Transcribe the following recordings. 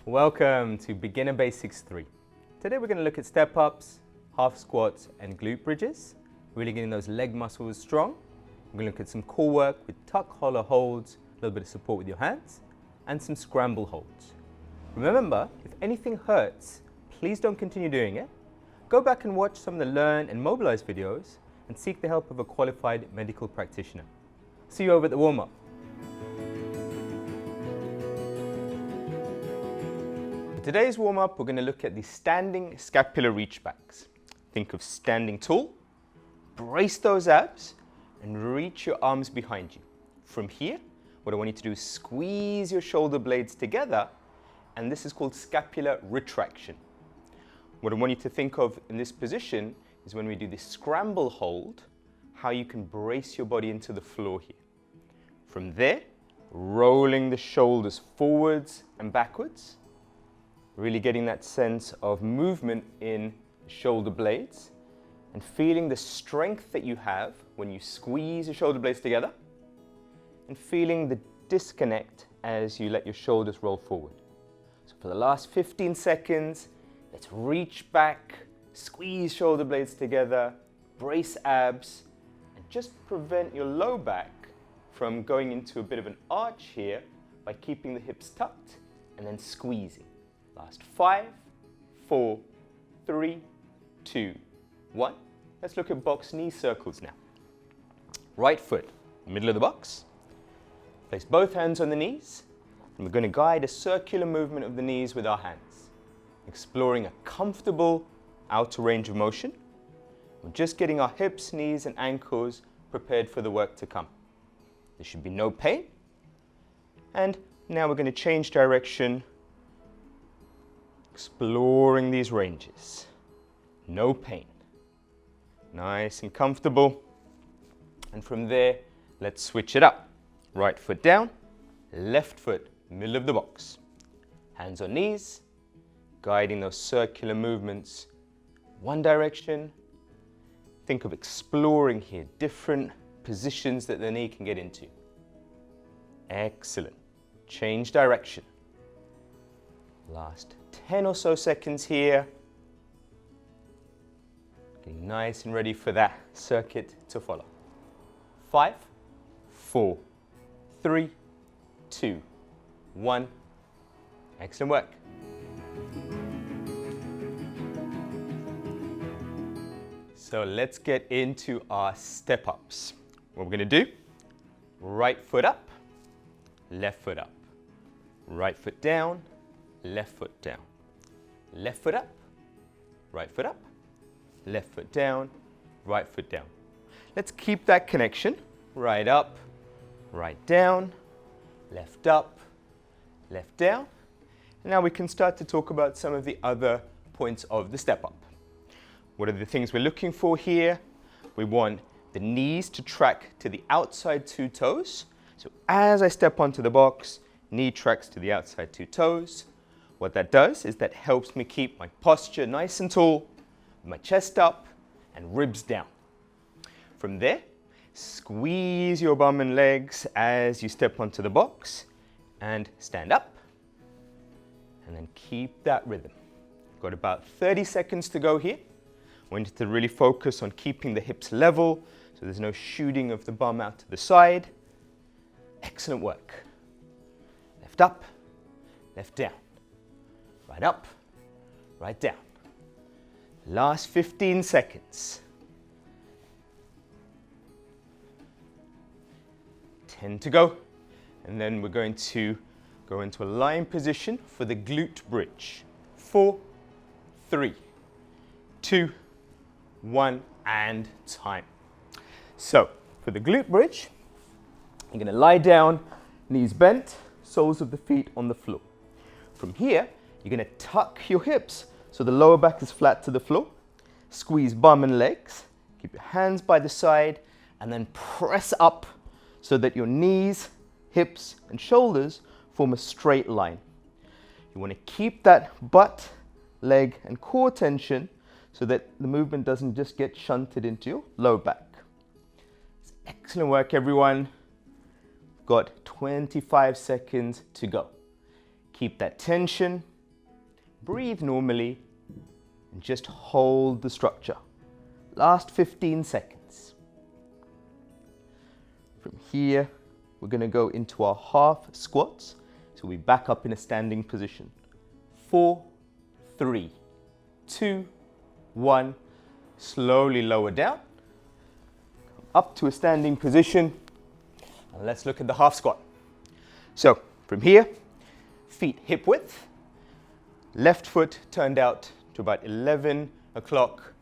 Welcome to Beginner Basics 3. Today we're going to look at step-ups, half squats and glute bridges, really getting those leg muscles strong. We're going to look at some core work with tuck hollow holds, a little bit of support with your hands, and some scramble holds. Remember, if anything hurts, please don't continue doing it. Go back and watch some of the Learn and Mobilize videos and seek the help of a qualified medical practitioner. See you over at the warm-up. For today's warm-up, we're going to look at the standing scapular reach backs. Think of standing tall, brace those abs, and reach your arms behind you. From here, what I want you to do is squeeze your shoulder blades together, and this is called scapular retraction. What I want you to think of in this position is when we do this scramble hold, how you can brace your body into the floor here. From there, rolling the shoulders forwards and backwards, really getting that sense of movement in the shoulder blades and feeling the strength that you have when you squeeze your shoulder blades together and feeling the disconnect as you let your shoulders roll forward. So for the last 15 seconds, let's reach back, squeeze shoulder blades together, brace abs, and just prevent your low back from going into a bit of an arch here by keeping the hips tucked and then squeezing. Last 5, 4, 3, 2, 1. Let's look at box knee circles now. Right foot, middle of the box. Place both hands on the knees, and we're going to guide a circular movement of the knees with our hands, exploring a comfortable outer range of motion. We're just getting our hips, knees, and ankles prepared for the work to come. There should be no pain. And now we're going to change direction, exploring these ranges. No pain. Nice and comfortable. And from there, let's switch it up. Right foot down, left foot, middle of the box. Hands on knees, guiding those circular movements. One direction. Think of exploring here, different positions that the knee can get into. Excellent. Change direction. Last 10 or so seconds here. Getting nice and ready for that circuit to follow. 5, 4, 3, 2, 1. Excellent work. So let's get into our step-ups. What we're going to do, right foot up, left foot up. Right foot down, left foot down. Left foot up, right foot up. Left foot down, right foot down. Let's keep that connection. Right up, right down, left up, left down. And now we can start to talk about some of the other points of the step-up. What are the things we're looking for here? We want the knees to track to the outside two toes. So as I step onto the box, knee tracks to the outside two toes. What that does is that helps me keep my posture nice and tall, my chest up and ribs down. From there, squeeze your bum and legs as you step onto the box and stand up. And then keep that rhythm. Got about 30 seconds to go here. I want you to really focus on keeping the hips level so there's no shooting of the bum out to the side. Excellent work. Left up, left down. Right up, right down. Last 15 seconds. 10 to go. And then we're going to go into a lying position for the glute bridge. 4, 3, 2, 1, and time. So, for the glute bridge, you're going to lie down, knees bent, soles of the feet on the floor. From here, you're going to tuck your hips so the lower back is flat to the floor. Squeeze bum and legs. Keep your hands by the side and then press up so that your knees, hips, and shoulders form a straight line. You want to keep that butt, leg, and core tension so that the movement doesn't just get shunted into your low back. It's excellent work, everyone. Got 25 seconds to go. Keep that tension. breathe normally and just hold the structure. Last 15 seconds. From here, we're going to go into our half squats. So we back up in a standing position. 4, 3, 2, 1. Slowly lower down. Up to a standing position. And let's look at the half squat. So from here, feet hip width. Left foot turned out to about 11 o'clock.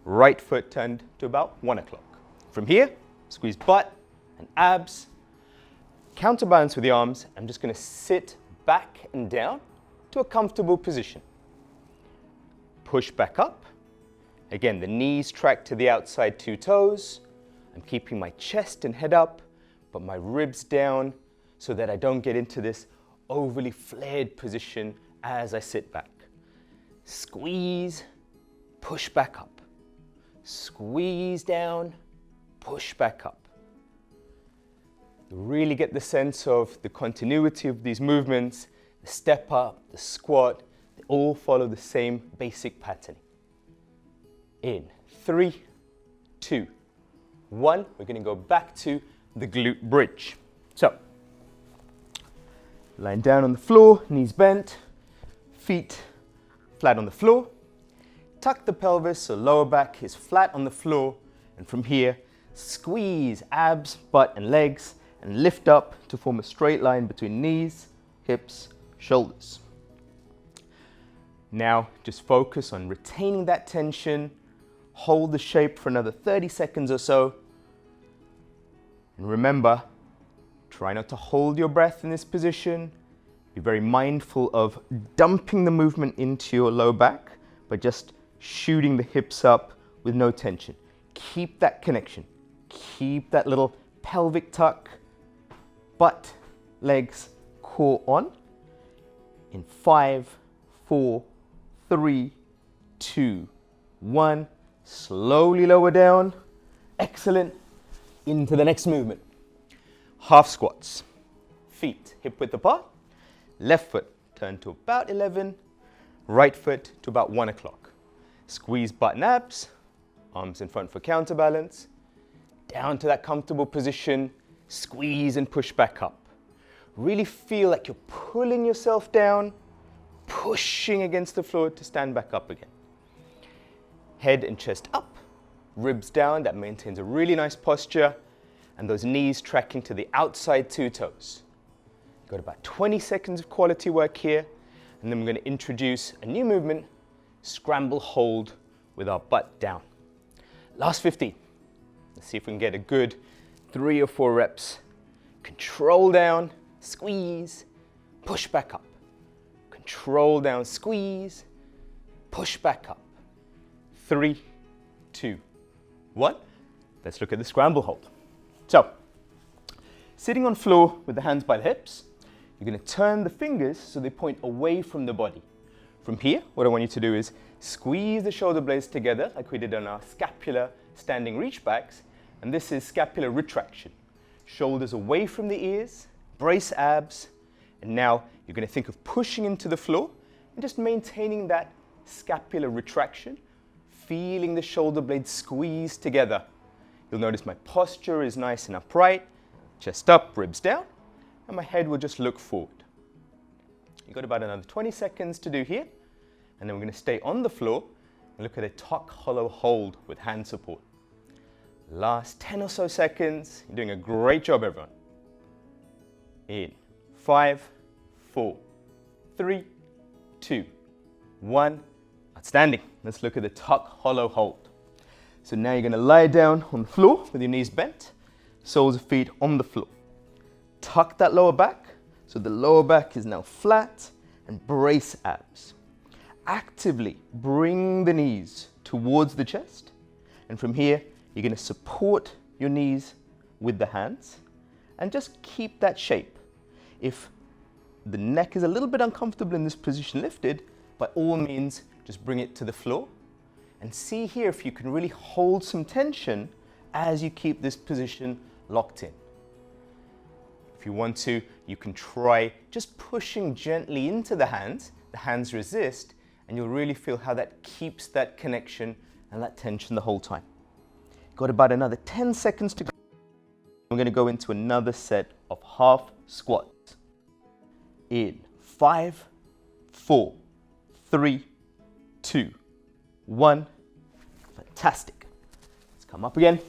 Right foot turned to about 1 o'clock. From here, squeeze butt and abs. Counterbalance with the arms. I'm just going to sit back and down to a comfortable position. Push back up. Again, the knees track to the outside 2 toes. I'm keeping my chest and head up, but my ribs down so that I don't get into this overly flared position as I sit back. Squeeze, push back up. Squeeze down, push back up. Really get the sense of the continuity of these movements, the step up, the squat, they all follow the same basic pattern. In 3, 2, 1, we're going to go back to the glute bridge. So, lying down on the floor, knees bent, feet flat on the floor. Tuck the pelvis so lower back is flat on the floor, and from here, squeeze abs, butt and legs and lift up to form a straight line between knees, hips, shoulders. Now just focus on retaining that tension, hold the shape for another 30 seconds or so, and remember, try not to hold your breath in this position. Be very mindful of dumping the movement into your low back, but just shooting the hips up with no tension. Keep that connection. Keep that little pelvic tuck, butt, legs, core on. In 5, 4, 3, 2, 1. Slowly lower down. Excellent. Into the next movement. Half squats. Feet hip width apart. Left foot turn to about 11. Right foot to about 1 o'clock. Squeeze butt and abs. Arms in front for counterbalance. Down to that comfortable position. Squeeze and push back up. Really feel like you're pulling yourself down, pushing against the floor to stand back up again. Head and chest up, ribs down, that maintains a really nice posture, and those knees tracking to the outside 2 toes. Got about 20 seconds of quality work here, and then we're going to introduce a new movement, scramble hold with our butt down. Last 15. Let's see if we can get a good 3 or 4 reps. Control down, squeeze, push back up. Control down, squeeze, push back up. 3, 2, 1. Let's look at the scramble hold. So, sitting on floor with the hands by the hips, you're going to turn the fingers so they point away from the body. From here, what I want you to do is squeeze the shoulder blades together like we did on our scapular standing reach backs, and this is scapular retraction. Shoulders away from the ears, brace abs, and now you're going to think of pushing into the floor and just maintaining that scapular retraction, feeling the shoulder blades squeeze together. You'll notice my posture is nice and upright, chest up, ribs down, and my head will just look forward. You've got about another 20 seconds to do here, and then we're going to stay on the floor and look at a tuck hollow hold with hand support. Last 10 or so seconds. You're doing a great job, everyone. In 5, 4, 3, 2, 1. Outstanding. Let's look at the tuck hollow hold. So now you're going to lie down on the floor with your knees bent, soles of feet on the floor. Tuck that lower back, so the lower back is now flat, and brace abs. Actively bring the knees towards the chest, and from here, you're going to support your knees with the hands and just keep that shape. If the neck is a little bit uncomfortable in this position lifted, by all means, just bring it to the floor and see here if you can really hold some tension as you keep this position locked in. If you want to, you can try just pushing gently into the hands resist, and you'll really feel how that keeps that connection and that tension the whole time. Got about another 10 seconds to go. We're going to go into another set of half squats. In 5, 4, 3, 2, 1. Fantastic. Let's come up again.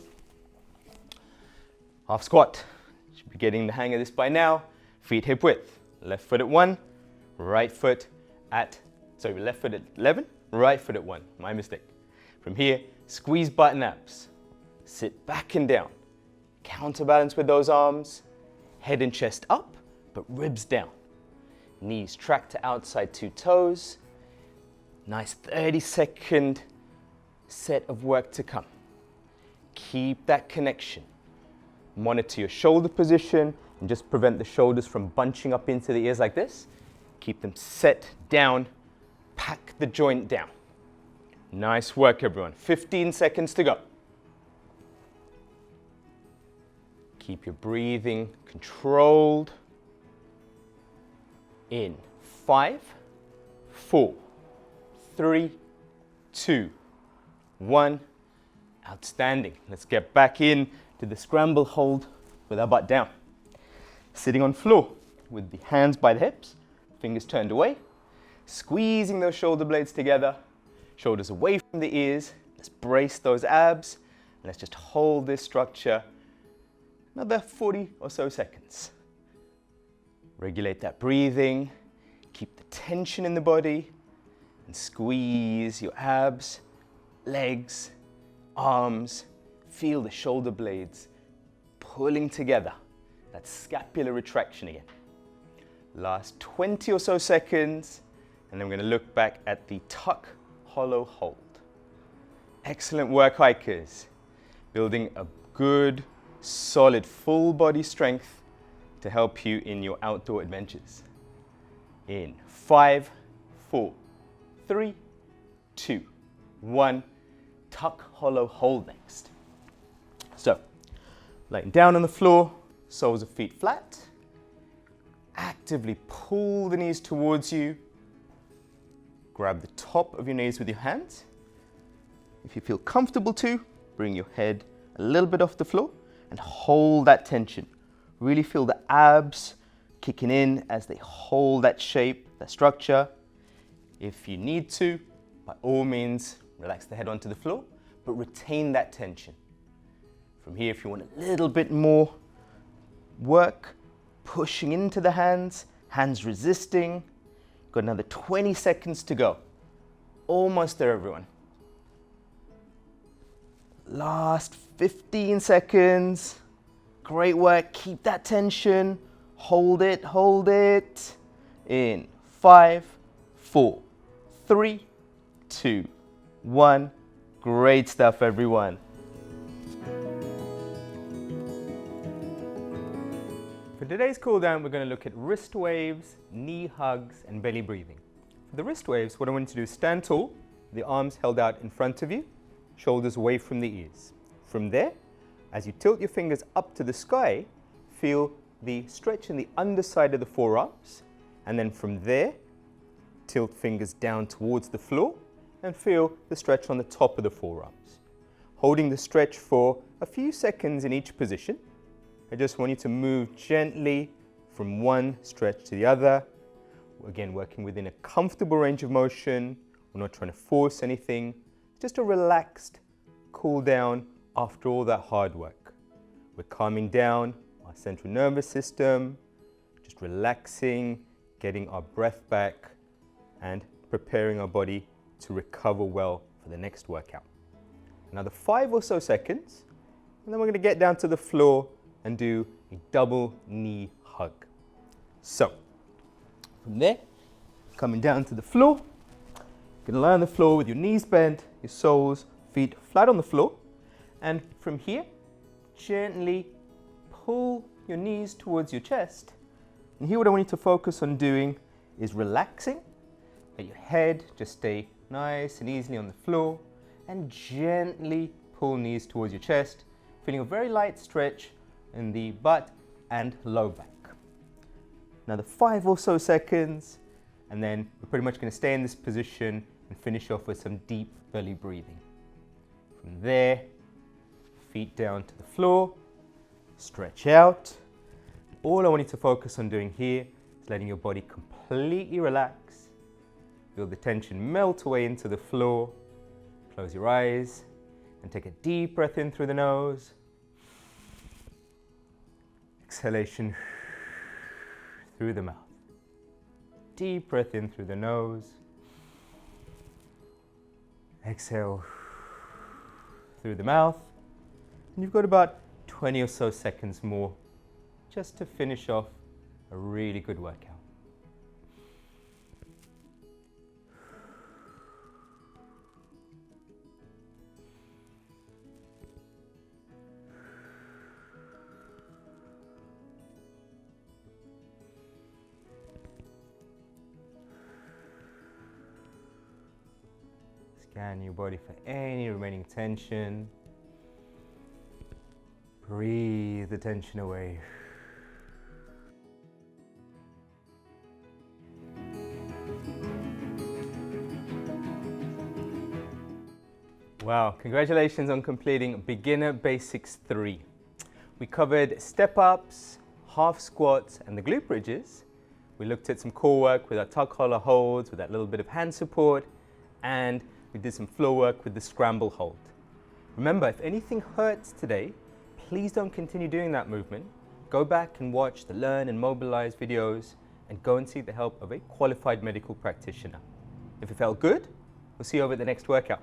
Half squat. Should be getting the hang of this by now. Feet hip width. Left foot at 1, right foot at, left foot at 11, right foot at 1. My mistake. From here, squeeze button abs. Sit back and down. Counterbalance with those arms. Head and chest up, but ribs down. Knees track to outside 2 toes. Nice 30-second set of work to come. Keep that connection. Monitor your shoulder position and just prevent the shoulders from bunching up into the ears like this. Keep them set down. Pack the joint down. Nice work, everyone. 15 seconds to go. Keep your breathing controlled. In 5, 4, 3, 2, 1. Outstanding. Let's get back in to the scramble hold with our butt down. Sitting on floor with the hands by the hips, fingers turned away, squeezing those shoulder blades together, shoulders away from the ears. Let's brace those abs. And let's just hold this structure another 40 or so seconds. Regulate that breathing, keep the tension in the body, and squeeze your abs, legs, arms. Feel the shoulder blades pulling together. That's scapular retraction again. Last 20 or so seconds, and then we're going to look back at the tuck hollow hold. Excellent work, hikers. Building a good, solid, full body strength to help you in your outdoor adventures. In 5, 4, 3, 2, 1. Tuck hollow hold next. So, laying down on the floor, soles of feet flat. Actively pull the knees towards you. Grab the top of your knees with your hands. If you feel comfortable to, bring your head a little bit off the floor and hold that tension. Really feel the abs kicking in as they hold that shape, that structure. If you need to, by all means, relax the head onto the floor, but retain that tension. From here, if you want a little bit more work, pushing into the hands, hands resisting. Got another 20 seconds to go. Almost there, everyone. Last 15 seconds. Great work. Keep that tension. Hold it, hold it. In 5, 4, 3, 2, 1. Great stuff, everyone. For today's cool down, we're going to look at wrist waves, knee hugs, and belly breathing. For the wrist waves, what I want you to do is stand tall, the arms held out in front of you, shoulders away from the ears. From there, as you tilt your fingers up to the sky, feel the stretch in the underside of the forearms, and then from there, tilt fingers down towards the floor and feel the stretch on the top of the forearms. Holding the stretch for a few seconds in each position. I just want you to move gently from one stretch to the other. Again, working within a comfortable range of motion. We're not trying to force anything. Just a relaxed cool down after all that hard work. We're calming down our central nervous system, just relaxing, getting our breath back, and preparing our body to recover well for the next workout. Another 5 or so seconds, and then we're going to get down to the floor and do a double knee hug. So, from there, coming down to the floor, you're going to lie on the floor with your knees bent, your soles, feet flat on the floor, and from here, gently pull your knees towards your chest. And here what I want you to focus on doing is relaxing. Let your head just stay nice and easily on the floor, and gently pull knees towards your chest, feeling a very light stretch in the butt and low back. Another 5 or so seconds, And then we're pretty much going to stay in this position and finish off with some deep belly breathing. From there, feet down to the floor, stretch out. All I want you to focus on doing here is letting your body completely relax. Feel the tension melt away into the floor. Close your eyes and take a deep breath in through the nose. Exhalation through the mouth. Deep breath in through the nose. Exhale through the mouth. And you've got about 20 or so seconds more just to finish off a really good workout. Scan your body for any remaining tension. Breathe the tension away. Wow, congratulations on completing Beginner Basics 3. We covered step-ups, half squats, and the glute bridges. We looked at some core work with our tuck collar holds, with that little bit of hand support, and we did some floor work with the scramble hold. Remember, if anything hurts today, please don't continue doing that movement. Go back and watch the Learn and Mobilize videos and go and seek the help of a qualified medical practitioner. If it felt good, we'll see you over at the next workout.